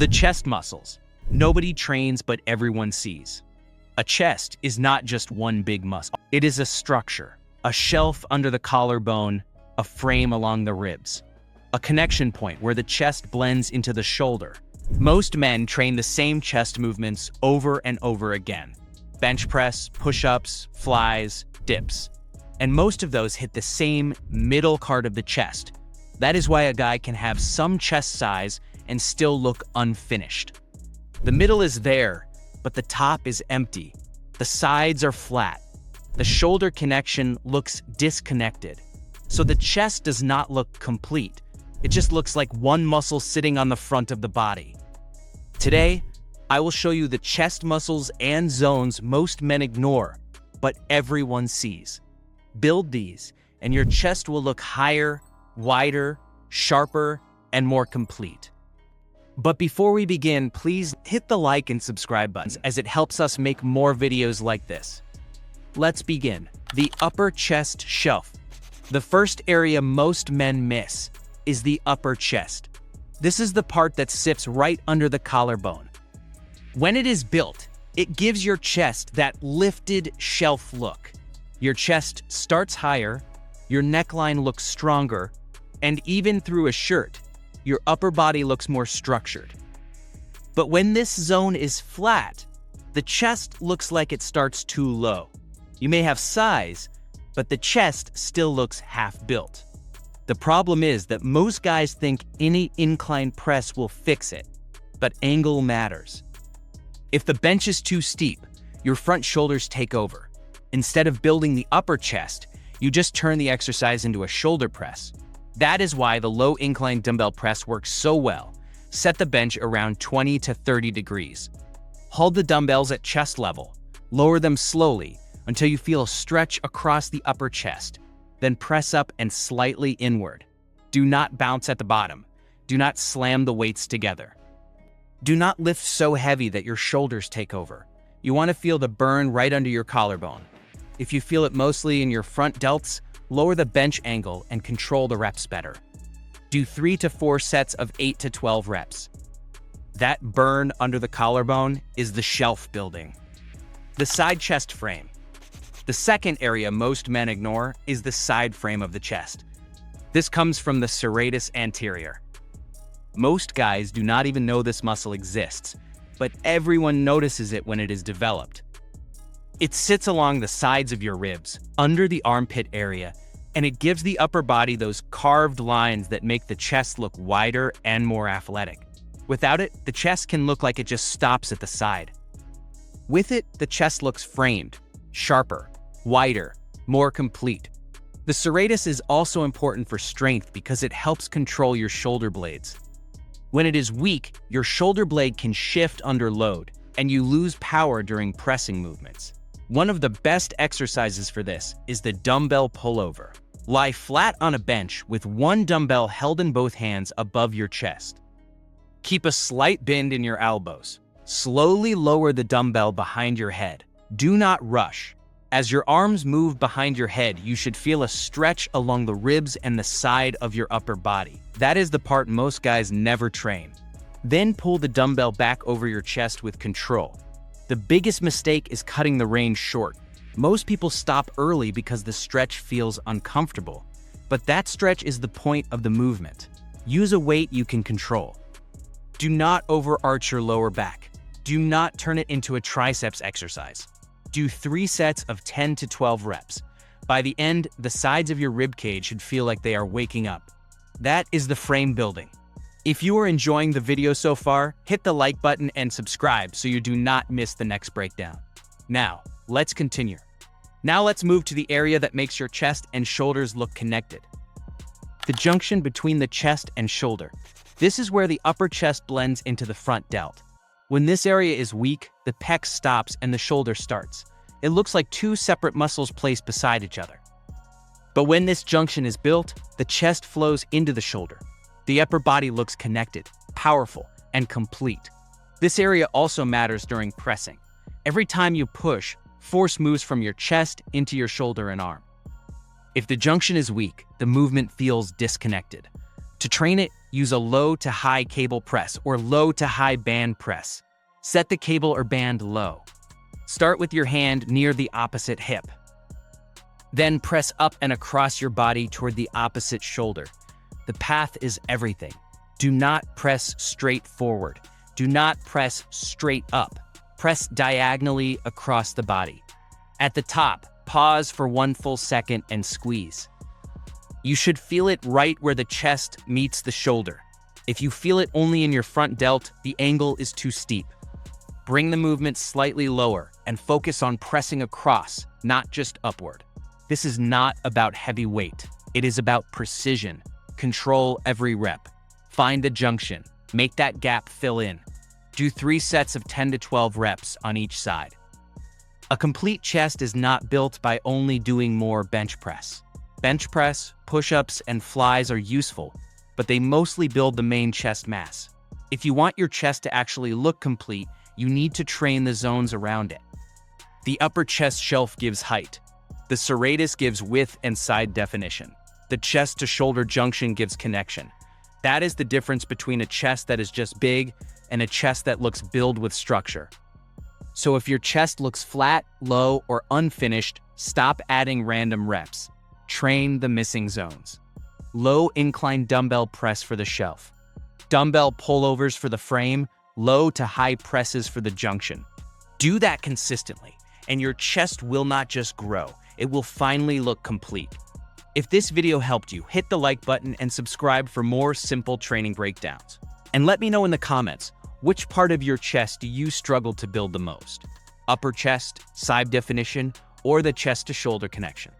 The chest muscles. Nobody trains, but everyone sees. A chest is not just one big muscle. It is a structure, a shelf under the collarbone, a frame along the ribs, a connection point where the chest blends into the shoulder. Most men train the same chest movements over and over again. Bench press, push-ups, flies, dips. And most of those hit the same middle part of the chest. That is why a guy can have some chest size and still look unfinished. The middle is there, but the top is empty. The sides are flat. The shoulder connection looks disconnected. So the chest does not look complete. It just looks like one muscle sitting on the front of the body. Today, I will show you the chest muscles and zones most men ignore, but everyone sees. Build these, and your chest will look higher, wider, sharper, and more complete. But before we begin, please hit the like and subscribe buttons as it helps us make more videos like this. Let's begin. The upper chest shelf. The first area most men miss is the upper chest. This is the part that sits right under the collarbone. When it is built, it gives your chest that lifted shelf look. Your chest starts higher, your neckline looks stronger, and even through a shirt, your upper body looks more structured. But when this zone is flat, the chest looks like it starts too low. You may have size, but the chest still looks half-built. The problem is that most guys think any incline press will fix it, but angle matters. If the bench is too steep, your front shoulders take over. Instead of building the upper chest, you just turn the exercise into a shoulder press. That is why the low incline dumbbell press works so well. Set the bench around 20 to 30 degrees. Hold the dumbbells at chest level. Lower them slowly until you feel a stretch across the upper chest. Then press up and slightly inward. Do not bounce at the bottom. Do not slam the weights together. Do not lift so heavy that your shoulders take over. You want to feel the burn right under your collarbone. If you feel it mostly in your front delts, lower the bench angle and control the reps better. Do 3 to 4 sets of 8 to 12 reps. That burn under the collarbone is the shelf building. The side chest frame. The second area most men ignore is the side frame of the chest. This comes from the serratus anterior. Most guys do not even know this muscle exists, but everyone notices it when it is developed. It sits along the sides of your ribs, under the armpit area, and it gives the upper body those carved lines that make the chest look wider and more athletic. Without it, the chest can look like it just stops at the side. With it, the chest looks framed, sharper, wider, more complete. The serratus is also important for strength because it helps control your shoulder blades. When it is weak, your shoulder blade can shift under load, and you lose power during pressing movements. One of the best exercises for this is the dumbbell pullover. Lie flat on a bench with one dumbbell held in both hands above your chest. Keep a slight bend in your elbows. Slowly lower the dumbbell behind your head. Do not rush. As your arms move behind your head, you should feel a stretch along the ribs and the side of your upper body. That is the part most guys never train. Then pull the dumbbell back over your chest with control. The biggest mistake is cutting the range short. Most people stop early because the stretch feels uncomfortable, but that stretch is the point of the movement. Use a weight you can control. Do not overarch your lower back. Do not turn it into a triceps exercise. Do 3 sets of 10 to 12 reps. By the end, the sides of your rib cage should feel like they are waking up. That is the frame building. If you are enjoying the video so far, hit the like button and subscribe so you do not miss the next breakdown. Now, let's continue. Now let's move to the area that makes your chest and shoulders look connected. The junction between the chest and shoulder. This is where the upper chest blends into the front delt. When this area is weak, the pec stops and the shoulder starts. It looks like 2 separate muscles placed beside each other. But when this junction is built, the chest flows into the shoulder. The upper body looks connected, powerful, and complete. This area also matters during pressing. Every time you push, force moves from your chest into your shoulder and arm. If the junction is weak, the movement feels disconnected. To train it, use a low to high cable press or low to high band press. Set the cable or band low. Start with your hand near the opposite hip. Then press up and across your body toward the opposite shoulder. The path is everything. Do not press straight forward. Do not press straight up. Press diagonally across the body. At the top, pause for 1 full second and squeeze. You should feel it right where the chest meets the shoulder. If you feel it only in your front delt, the angle is too steep. Bring the movement slightly lower and focus on pressing across, not just upward. This is not about heavy weight. It is about precision. Control every rep. Find the junction. Make that gap fill in. Do 3 sets of 10 to 12 reps on each side. A complete chest is not built by only doing more bench press. Bench press, push-ups, and flies are useful, but they mostly build the main chest mass. If you want your chest to actually look complete, you need to train the zones around it. The upper chest shelf gives height. The serratus gives width and side definition. The chest to shoulder junction gives connection. That is the difference between a chest that is just big and a chest that looks built with structure. So if your chest looks flat, low, or unfinished, stop adding random reps. Train the missing zones. Low incline dumbbell press for the shelf. Dumbbell pullovers for the frame, low to high presses for the junction. Do that consistently, and your chest will not just grow, it will finally look complete. If this video helped you, hit the like button and subscribe for more simple training breakdowns. And let me know in the comments, which part of your chest do you struggle to build the most? Upper chest, side definition, or the chest to shoulder connection?